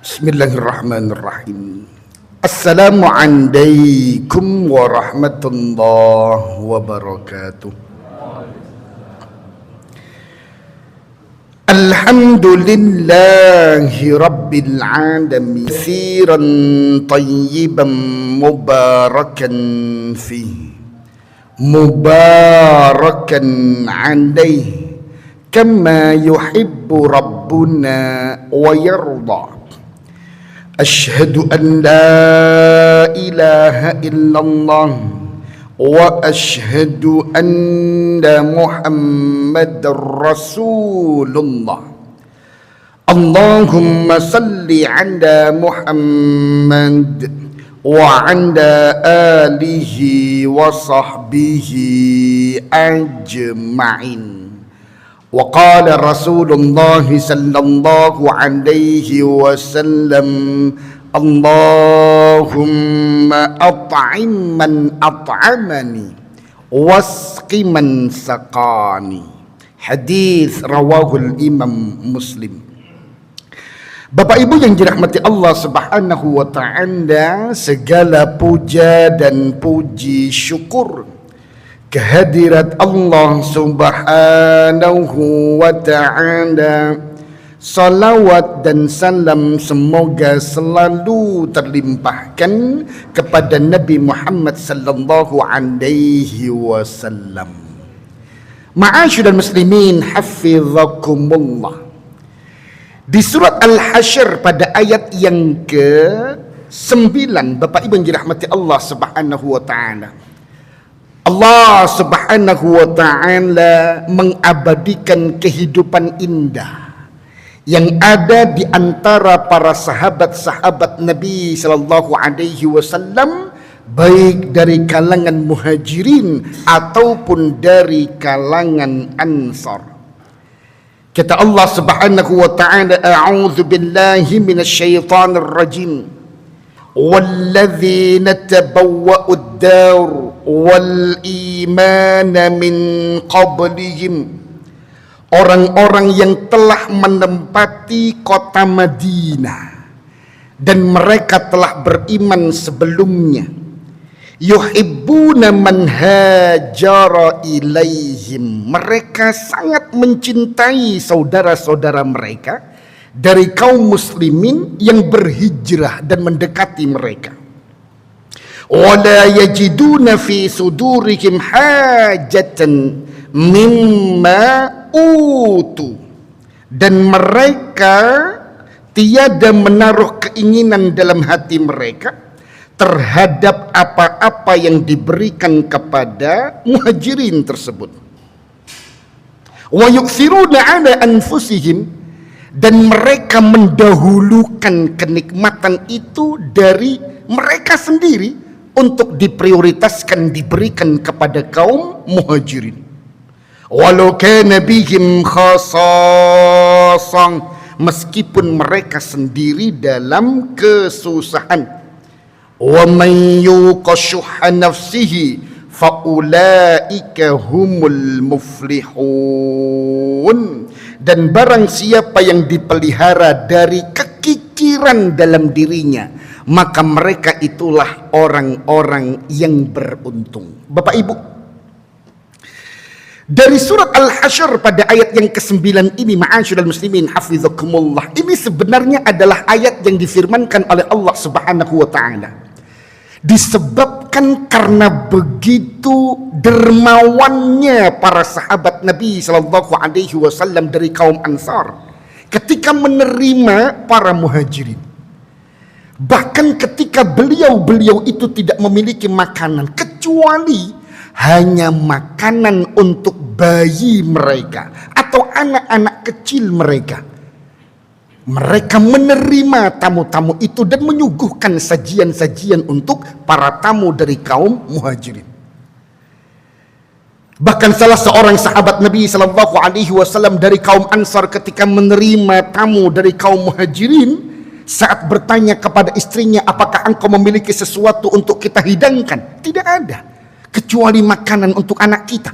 Bismillahirrahmanirrahim. Assalamualaikum warahmatullahi wabarakatuh. Alhamdulillahi rabbil alamin. Katsiran tayyiban mubarakan fihi. Mubarakan alaihi. Kama yuhibbu rabbuna wa yarda. Asyhadu an la ilaha illallah wa asyhadu anna Muhammadar Rasulullah. Allahumma salli ala Muhammad wa ala alihi wa sahbihi ajma'in. Wa qala Rasulullah sallallahu alaihi wasallam, Allahumma at'im man at'amani wasqi man saqani. Hadis rawahul Imam Muslim. Bapak Ibu yang dirahmati Allah Subhanahu wa taala, segala puja dan puji syukur kehadirat Allah Subhanahu wa ta'ala. Salawat dan salam semoga selalu terlimpahkan kepada Nabi Muhammad sallallahu alaihi wasallam. Ma'asyiral muslimin hafizakumullah. Di surat Al-Hasyr pada ayat yang ke-9, Bapak Ibu yang dirahmati Allah Subhanahu wa ta'ala, Allah Subhanahu wa ta'ala mengabadikan kehidupan indah yang ada di antara para sahabat-sahabat Nabi sallallahu alaihi wasallam, baik dari kalangan muhajirin ataupun dari kalangan ansar. Kata Allah Subhanahu wa ta'ala, a'udzu billahi minasyaitonir rajim. Walladzina tabawwa'ud dar wal imana min qablihim, orang-orang yang telah menempati kota Madinah dan mereka telah beriman sebelumnya, yuhibbuna man hajara ilaihim, mereka sangat mencintai saudara-saudara mereka dari kaum muslimin yang berhijrah dan mendekati mereka. Wala yajiduna fi sudurihim hajatan mimma utu, dan mereka tiada menaruh keinginan dalam hati mereka terhadap apa-apa yang diberikan kepada muhajirin tersebut. Wa yu'thiruna ala anfusihim, dan mereka mendahulukan kenikmatan itu dari mereka sendiri untuk diprioritaskan diberikan kepada kaum muhajirin. Walau kana bihim khasasang, meskipun mereka sendiri dalam kesusahan. Wa man yuqashuha nafsihi faulaika humul muflihun, dan barang siapa yang dipelihara dari kekikiran dalam dirinya, maka mereka itulah orang-orang yang beruntung. Bapak Ibu, dari surat Al-Hasyr pada ayat yang ke-9 ini, ma'asyiral muslimin hafizakumullah, ini sebenarnya adalah ayat yang difirmankan oleh Allah Subhanahu wa ta'ala disebabkan karena begitu dermawannya para sahabat Nabi sallallahu alaihi wasallam dari kaum Ansar ketika menerima para muhajirin. Bahkan ketika beliau itu tidak memiliki makanan kecuali hanya makanan untuk bayi mereka atau anak-anak kecil mereka, mereka menerima tamu-tamu itu dan menyuguhkan sajian-sajian untuk para tamu dari kaum muhajirin. Bahkan salah seorang sahabat Nabi sallallahu alaihi wasallam dari kaum Ansar ketika menerima tamu dari kaum muhajirin, saat bertanya kepada istrinya, apakah engkau memiliki sesuatu untuk kita hidangkan? Tidak ada, kecuali makanan untuk anak kita.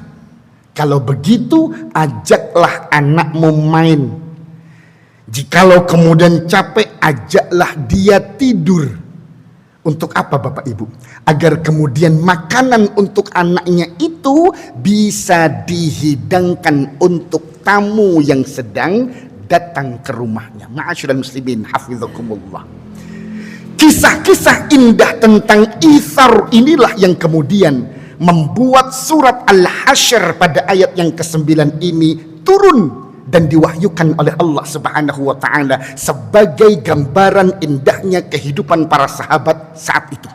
Kalau begitu, ajaklah anakmu main. Jikalau kemudian capek, ajaklah dia tidur. Untuk apa Bapak Ibu? Agar kemudian makanan untuk anaknya itu bisa dihidangkan untuk tamu yang sedang datang ke rumahnya. Ma'asyiral muslimin hafizakumullah. Kisah-kisah indah tentang ithar inilah yang kemudian membuat surat Al-Hasyr pada ayat yang ke-9 ini turun dan diwahyukan oleh Allah Subhanahu wa taala sebagai gambaran indahnya kehidupan para sahabat saat itu.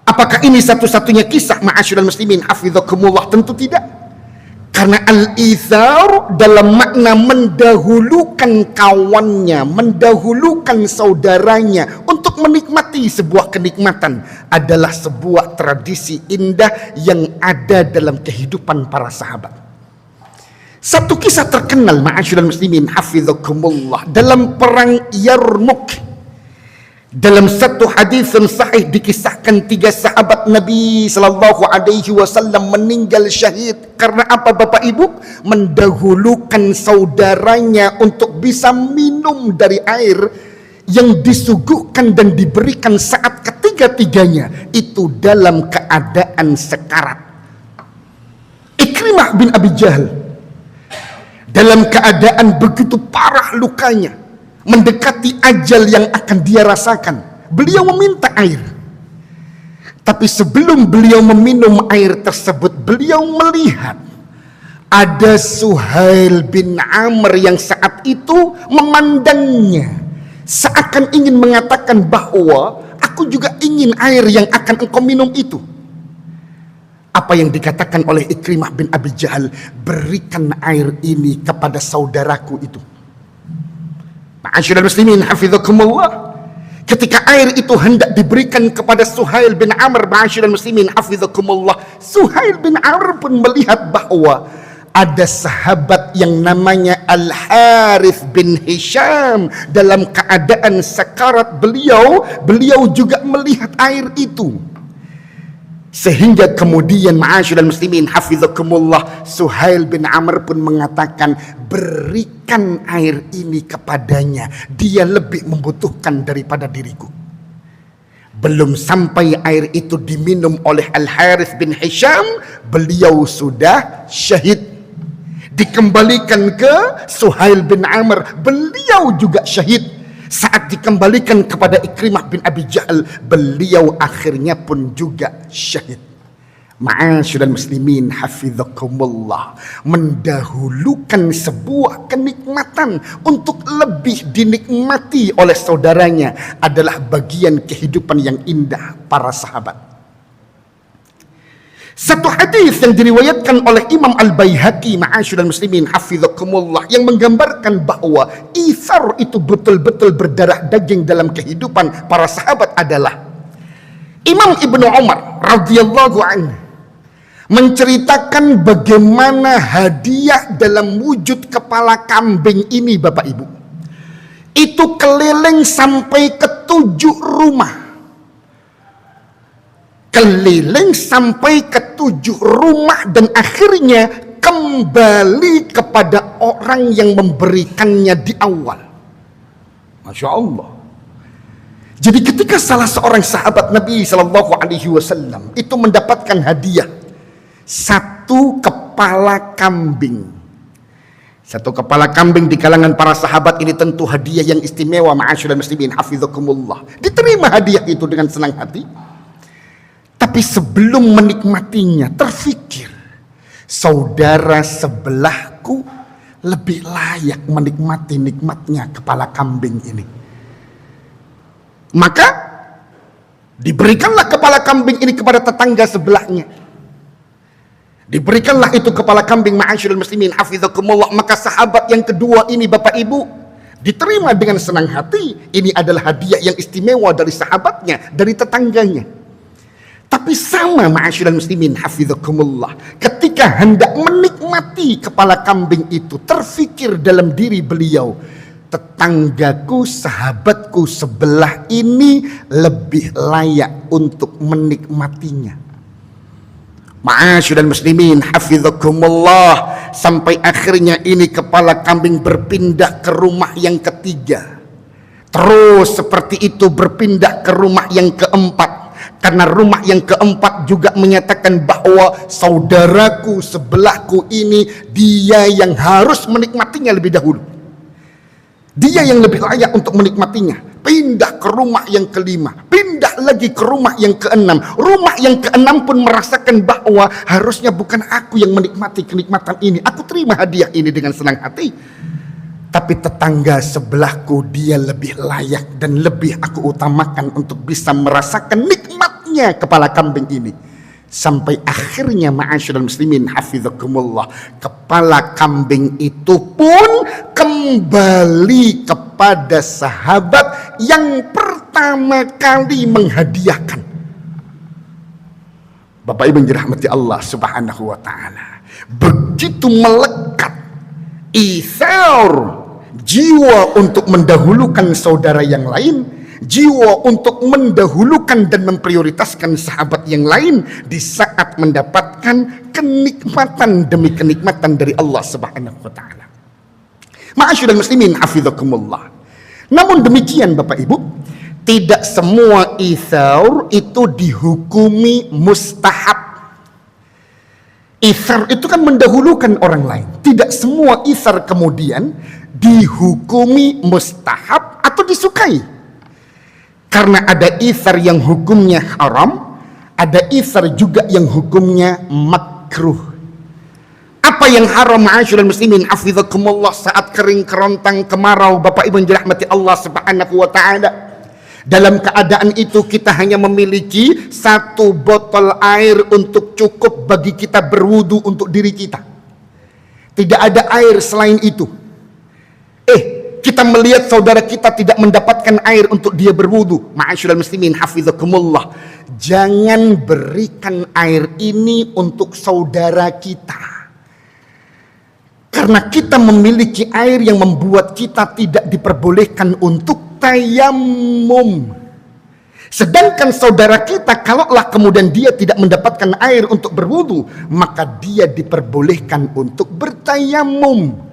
Apakah ini satu-satunya kisah ma'asyiral muslimin hafizakumullah? Tentu tidak. Karena al-ithar dalam makna mendahulukan kawannya, mendahulukan saudaranya untuk menikmati sebuah kenikmatan adalah sebuah tradisi indah yang ada dalam kehidupan para sahabat. Satu kisah terkenal ma'asyiral muslimin hafizakumullah dalam perang Yarmuk. Dalam satu hadis yang sahih dikisahkan 3 sahabat Nabi sallallahu alaihi wasallam meninggal syahid karena apa Bapak Ibu? Mendahulukan saudaranya untuk bisa minum dari air yang disuguhkan dan diberikan saat ketiga-tiganya itu dalam keadaan sekarat. Ikrimah bin Abi Jahal dalam keadaan begitu parah lukanya, mendekati ajal yang akan dia rasakan, beliau meminta air. Tapi sebelum beliau meminum air tersebut, beliau melihat ada Suhail bin Amr yang saat itu memandangnya, seakan ingin mengatakan bahwa aku juga ingin air yang akan engkau minum itu. Apa yang dikatakan oleh Ikrimah bin Abi Jahal, berikan air ini kepada saudaraku itu. Ma'asyiral muslimin hafizakumullah. Ketika air itu hendak diberikan kepada Suhail bin Amr, ma'asyiral muslimin hafizakumullah, Suhail bin Amr pun melihat bahwa ada sahabat yang namanya Al-Harith bin Hisham dalam keadaan sekarat beliau juga melihat air itu. Sehingga kemudian ma'asyiral muslimin hafizakumullah, Suhail bin Amr pun mengatakan, berikan air ini kepadanya, dia lebih membutuhkan daripada diriku. Belum sampai air itu diminum oleh Al-Harith bin Hisham, beliau sudah syahid. Dikembalikan ke Suhail bin Amr, beliau juga syahid. Saat dikembalikan kepada Ikrimah bin Abi Jahal, beliau akhirnya pun juga syahid. Ma'asyiral muslimin hafizakumullah, mendahulukan sebuah kenikmatan untuk lebih dinikmati oleh saudaranya adalah bagian kehidupan yang indah para sahabat. Satu hadis yang diriwayatkan oleh Imam Al-Baihaqi ma'asyiral muslimin hafizakumullah yang menggambarkan bahwa ithar itu betul-betul berdarah daging dalam kehidupan para sahabat adalah Imam Ibnu Umar radhiyallahu anhu menceritakan bagaimana hadiah dalam wujud kepala kambing ini Bapak Ibu itu keliling sampai ke 7 rumah. Keliling sampai ke 7 rumah dan akhirnya kembali kepada orang yang memberikannya di awal. Masya Allah. Jadi ketika salah seorang sahabat Nabi Sallallahu Alaihi Wasallam itu mendapatkan hadiah 1 kepala kambing. 1 kepala kambing di kalangan para sahabat ini tentu hadiah yang istimewa ma'asyiral muslimin hafizakumullah. Diterima hadiah itu dengan senang hati. Tapi sebelum menikmatinya terfikir, saudara sebelahku lebih layak menikmati nikmatnya kepala kambing ini. Maka diberikanlah kepala kambing ini kepada tetangga sebelahnya. Diberikanlah itu kepala kambing ma'asyiral muslimin hafizakumullah. Maka sahabat yang kedua ini Bapak Ibu diterima dengan senang hati. Ini adalah hadiah yang istimewa dari sahabatnya, dari tetangganya. Tapi sama ma'asyiral muslimin hafizakumullah, ketika hendak menikmati kepala kambing itu, terfikir dalam diri beliau, tetanggaku, sahabatku sebelah ini lebih layak untuk menikmatinya. Ma'asyiral muslimin hafizakumullah, sampai akhirnya ini kepala kambing berpindah ke rumah yang ketiga. Terus seperti itu berpindah ke rumah yang keempat. Karena rumah yang keempat juga menyatakan bahwa saudaraku sebelahku ini, dia yang harus menikmatinya lebih dahulu. Dia yang lebih layak untuk menikmatinya. Pindah ke rumah yang kelima, pindah lagi ke rumah yang keenam. Rumah yang keenam pun merasakan bahwa harusnya bukan aku yang menikmati kenikmatan ini. Aku terima hadiah ini dengan senang hati, tapi tetangga sebelahku dia lebih layak dan lebih aku utamakan untuk bisa merasakan nikmatnya kepala kambing ini. Sampai akhirnya ma'asyiral muslimin hafizakumullah, kepala kambing itu pun kembali kepada sahabat yang pertama kali menghadiahkan. Bapak Ibu dirahmati Allah subhanahu wa ta'ala, begitu melekat itsar, jiwa untuk mendahulukan saudara yang lain, jiwa untuk mendahulukan dan memprioritaskan sahabat yang lain di saat mendapatkan kenikmatan demi kenikmatan dari Allah subhanahu wa ta'ala. Ma'asyiral muslimin hafizakumullah. Namun demikian Bapak Ibu, tidak semua itsar itu dihukumi mustahab. Itsar itu kan mendahulukan orang lain. Tidak semua itsar kemudian dihukumi mustahab atau disukai. Karena ada itsar yang hukumnya haram, ada itsar juga yang hukumnya makruh. Apa yang haram ma'asyiral muslimin hafizakumullah saat kering kerontang kemarau Bapak Ibu dirahmati Allah subhanahu wa ta'ala? Dalam keadaan itu kita hanya memiliki 1 botol air untuk cukup bagi kita berwudu untuk diri kita. Tidak ada air selain itu. Kita melihat saudara kita tidak mendapatkan air untuk dia berwudu. Ma'asyiral muslimin hafizakumullah, jangan berikan air ini untuk saudara kita. Karena kita memiliki air yang membuat kita tidak diperbolehkan untuk tayammum. Sedangkan saudara kita, kalaulah kemudian dia tidak mendapatkan air untuk berwudu, maka dia diperbolehkan untuk bertayammum.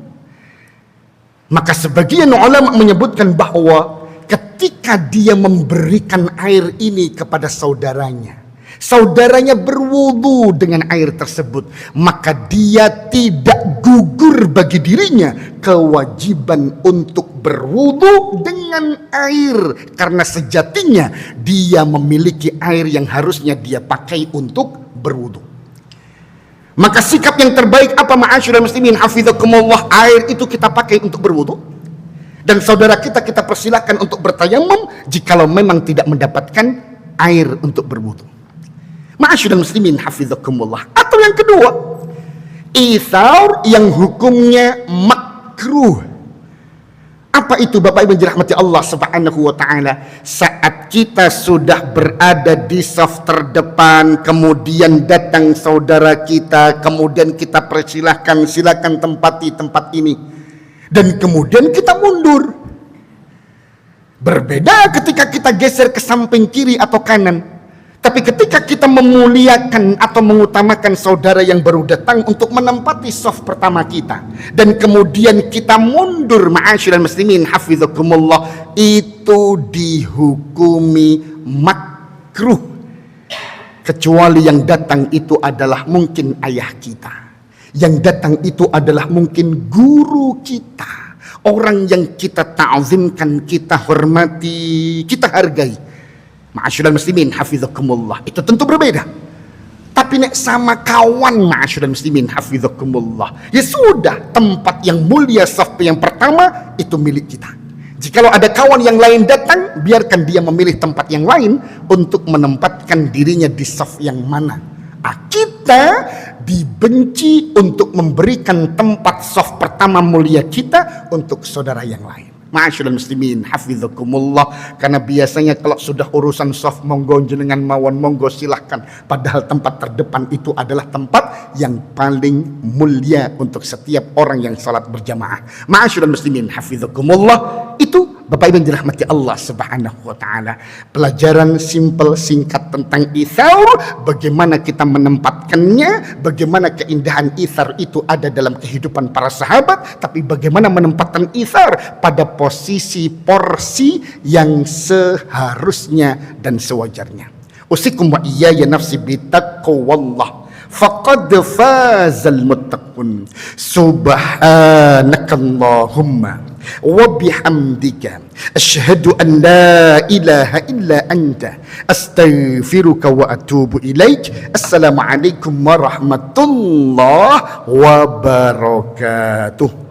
Maka sebagian ulama menyebutkan bahwa ketika dia memberikan air ini kepada saudaranya, saudaranya berwudu dengan air tersebut, maka dia tidak gugur bagi dirinya kewajiban untuk berwudu dengan air, karena sejatinya dia memiliki air yang harusnya dia pakai untuk berwudu. Maka sikap yang terbaik apa ma'asyiral muslimin hafizakumullah? Air itu kita pakai untuk berwudu, dan saudara kita persilakan untuk bertayammum jikalau memang tidak mendapatkan air untuk berwudu. Ma'asyiral muslimin hafizakumullah. Atau yang kedua, itsar yang hukumnya makruh. Apa itu Bapak Ibu dirahmati Allah subhanahu wa ta'ala? Saat kita sudah berada di saf terdepan, kemudian datang saudara kita, kemudian kita persilahkan, silakan tempati tempat ini, dan kemudian kita mundur. Berbeda ketika kita geser ke samping kiri atau kanan. Tapi ketika kita memuliakan atau mengutamakan saudara yang baru datang untuk menempati saf pertama kita, dan kemudian kita mundur ma'asyiral muslimin hafizakumullah, itu dihukumi makruh. Kecuali yang datang itu adalah mungkin ayah kita, yang datang itu adalah mungkin guru kita, orang yang kita ta'zimkan, kita hormati, kita hargai. Ma'asyiral muslimin hafizakumullah, itu tentu berbeda. Tapi nek sama kawan ma'asyiral muslimin hafizakumullah, ya sudah, tempat yang mulia saf yang pertama itu milik kita. Jikalau ada kawan yang lain datang, biarkan dia memilih tempat yang lain untuk menempatkan dirinya di saf yang mana. Kita dibenci untuk memberikan tempat saf pertama mulia kita untuk saudara yang lain. Ma'asyiral muslimin hafizakumullah, karena biasanya kalau sudah urusan saf, monggo jenengan mawon, monggo silahkan, padahal tempat terdepan itu adalah tempat yang paling mulia untuk setiap orang yang salat berjamaah. Ma'asyiral muslimin hafizakumullah, itu Bapak Ibu yang dirahmati Allah Subhanahu wa taala, pelajaran simpel singkat tentang ithar, bagaimana kita menempatkannya, bagaimana keindahan ithar itu ada dalam kehidupan para sahabat, tapi bagaimana menempatkan ithar pada posisi porsi yang seharusnya dan sewajarnya. Usikum wa iyaya nafsi bitaqwallah faqad fazal muttaqun. Subhanakallahumma wa bihamdika asyhadu an la ilaha illa anta astaghfiruka wa atubu ilaik. Assalamualaikum warahmatullahi wabarakatuh.